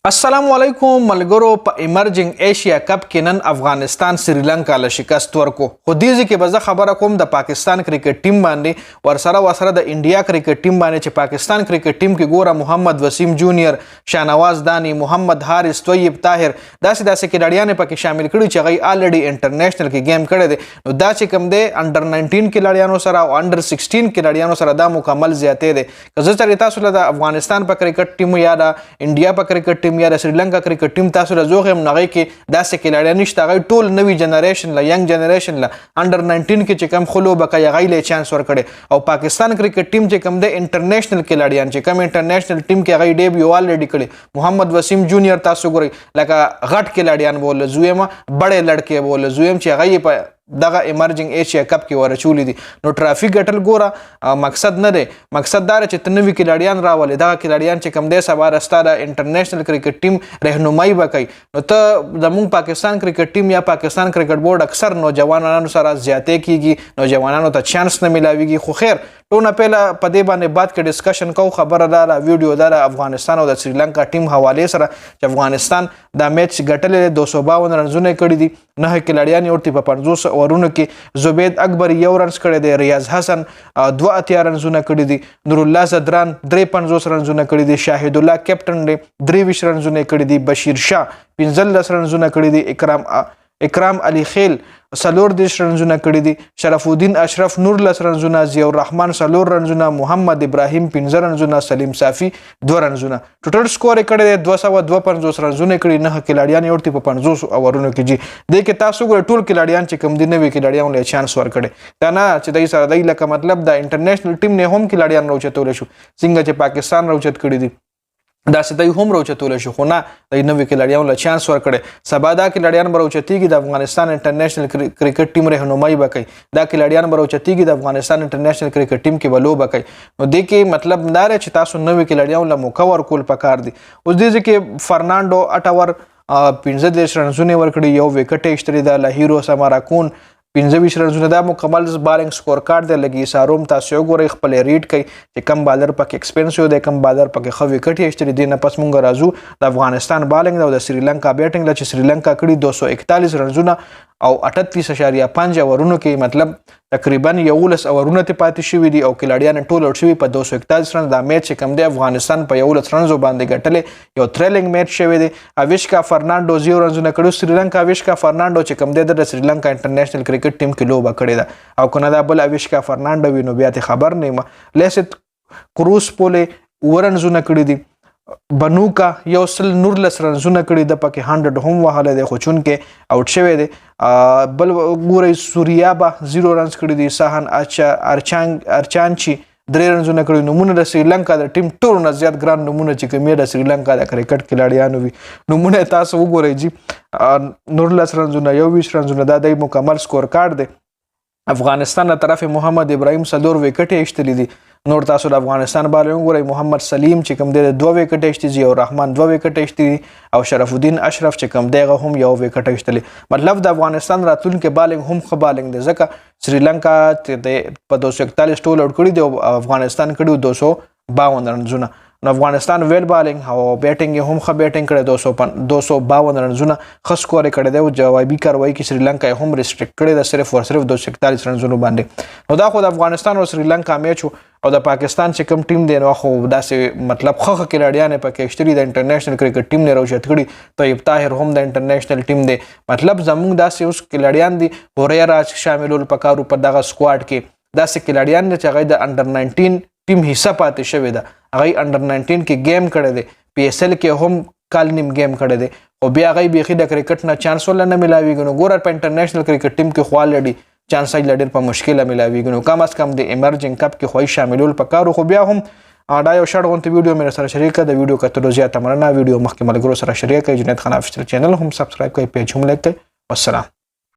السلام علیکم ملګرو. په ایمرجنګ ایشیا کپ کې نن افغانستان سریلانکا له شکست ورکو. خو دې کې به زه خبره کوم د پاکستان کرکټ ټیم باندې ورسره د انډیا کرکټ ټیم باندې چې پاکستان کرکټ ټیم کې ګوره محمد وسیم جونیئر، شاهنواز دانی، محمد حارث، طیب طاهر داسې کھلاړیان پکې شامل کړي چې هغوی الریډي انټرنیشنل کې گیم کړی دی. نو دا چې کوم دی انډر 19 کھلاړیانو سره او انډر 16 کھلاړیانو سره دا مکمل زیاتې دی. که زه چېرې تاسو له د افغانستان په کرکټ ټیم یا د انډیا په کرکټ ټیم یا د سریلانکا کرکټ ټیم تاسو له زوغ یم نو هغوی کې داسې کھلاړیان نشته. هغوی ټول نوي جنریشن له ینګ جنریشن له انډر 19 کې چې کوم ښه لوبه کوي هغوی له چانس ورکړی. او پاکستان کرکټ ټیم چې کوم دی انټرنیشنل کھلاړیان چې کوم انټرنیشنل ټیم کې هغوی ډیبیو الریډي کړی. محمد وسیم جونیئر تاسو ګورئ لکه غټ کھلاړیان به ولله زویم، بړې لړکې به ولله زویم چې هغوی په دغه ایمرجنګ ایشیا کپ کې ورچولی دي. نو ټرافي ګټل ګوره مقصد نه دی، مقصد دا چې ته نوي کھلاړیان راولې. دغه کھلاړیان چې کوم دی سبا ستا د انټرنیشنل کرکټ ټیم رهنمایي به کوي. نو ته زموږ پاکستان کرکټ ټیم یا پاکستان کرکټ بورډ اکثر نوجوانانو سره زیاتې کیږي، نوجوانانو ته چانس نه میلاویږي. خو خیر ټونه پهله په دې باندې بعد کې ډسکشن کوو. خبره دا ویډیو دا د افغانستان او د سریلانکا ټیم حوالې سره چې افغانستان دا میچ ګټلې 252 رنزونه کړي دي. 9 کھلاړیان یې ورته په 50 اورونو کې زبید اکبر 1 رنز کړی دی، ریاض حسن 82 رنزونه کړي دي، نور الله زدران 53 رنزونه کړي دي، شاهد الله کیپټن دی 23 رنزونه کړي دي، بشیر شاه 15 رنزونه کړي دي، اکرام علي خیل 34 رنزونه کړي دي، شرف الدین اشرف 19 رنزونه، ضیاء الرحمن 4 رنزونه، محمد ابراهیم 15 رنزونه، سلیم صافي 2 رنزونه. ټوټل سکور یې کړی دی 252 رنزونه کړي. 9 کھلاړیان یې ورته په 50 اورونو کې جي. دې کې تاسو ګورئ ټول کھلاړیان چې کوم دي نوي کھلاړیانو له چانس ورکړی. دا نه چې دوی سره دی لکه مطلب د انټرنیشنل ټیم نه هم کھلاړیان راوچتولی شو څنګه چې پاکستان راوچت کړي دي داسې دوی هم راوچتولی شو. خو نه دوی نوي کھلاړیانو له چانس ورکړی. سبا دا کھلاړیان به راوچتېږي د افغانستان انټرنیشنل کرکټ ټیم رهنمایي به کوي. دا کھلاړیان به راوچتېږي د افغانستان انټرنیشنل کرکټ ټیم کې به لوبه کوي. نو دې کې مطلب دا دی چې تاسو نوي کھلاړیانو له موقع ورکول پکار دي. اوس دې کې فرنانډو اټور 15 رنزونه ورکړي، 1 وکټ یې ایستلی ده. لهیرو سماراکون 25 رنزونه. دا مکمل بالنګ سکور کارډ دی. لګي ساروم تاسو وګورئ خپل ریډ کوي چې کم بالر پکې ایکسپنسیو دی، کم بالر پکې ښه وکټ یې ایستلی دی. نه پس مونږ راځو د افغانستان بالنګ او د سریلانکا بیټنګ له چې سریلانکا کړي 241 رنزونه او 38.5 اورونو کې مطلب تقریبا 11 اورونه ته پاتې شوي دي او کھلاړیان ټول آوټ شوي په 241 رنز. دا میچ چې کوم دی افغانستان په 11 رنزو باندې ګټلې. یو تھریلینګ میچ شوی دی. اویشکا فرنانډو 0 رنزونه کړي. سریلانکا اویشکا فرنانډو چې کوم دی د سریلانکا انټرنیشنل کرکټ ټیم کې لوبه کړې ده. او که نه دا بل اویشکا فرنانډو وي نو بیا ته خبر نه یم. لیست کروس پولې 9 رنزونه کړي دي. بنوکا 19 رنزونه کړي د پکې 100 هم وهلی دی خو چونکې آوټ شوی دی. بل ګورئ سوریابا 0 رنز کړي دي. ساهن ارچانچي 3 رنزونه کړي. نومونه د سریلانکا د ټیم ټولو نه زیات ګران نومونه چې کوم د سریلانکا د کرکټ کھلاړیانو وي نومونه تاسو وګورئ جي. 19 رنزونه، 21 رنزونه. دا د مکمل سکور کارډ دی. افغانستان له طرف محمد ابراهیم 4 وکټ یې ایستلی دي. نور تاسو د افغانستان بالر وګورئ محمد سلیم چې کوم دی 2 وکټ ایستلی، ضیاء الرحمن 2 وکټ ایستلی او شرف الدین اشرف چې کوم دی هغه هم 1 وکټ ایستلی. مطلب د افغانستان راتلونکی بالنګ هم ښه بالنګ دی ځکه سریلانکا په 241 ټول آوټ کړي دي او افغانستان کړي 252 رنزونه. نو افغانستان ویل بالنګ او بیټنګ یې هم ښه بیټنګ کړی 252 رنزونه ښه سکور یې کړی دی. او جوابي کاروایي کې سریلانکا یې هم ریسټریکټ کړی ده صرف او صرف 241 رنزونو باندې. نو دا خو د افغانستان او سریلانکا میچ او د پاکستان چې کوم ټیم دی نو خو داسې مطلب ښه کھلاړیان یې پکې ایستلي د انټرنیشنل کرکټ ټیم نه راوچت کړي. طیب طاهر هم د انټرنیشنل ټیم دی. مطلب زموږ داسې اوس کھلاړیان دي هوریرا چې شاملول پکارو په دغه سکواډ کې. داسې کھلاړیان دي چې هغوی د انډر 19 ټیم حصه پاتې شوې ده. هغوی انډر 19 کې گیم کړی دی. PSL کې هم کال نیم گیم کړی دی خو بیا هغوی بیخي د کرکټ نه چانس ورله نه میلاویږي. نو ګوره په انټرنیشنل کرکټ ټیم کې خو الریډي چانس یې ډېر په مشکله میلاویږي. نو کم از کم د ایمرجنګ کپ کې خو یې شاملول پکارو. خو بیا هم دا یو شړ غونته ویډیو مې سره شریک کړه. د ویډیو کتلو زیاته مننه. ویډیو مخکې ملګرو سره شریک کړئ. جنید خان افیشل چینل هم سبسکرایب کړئ، پیج هم لایک کړئ. والسلام.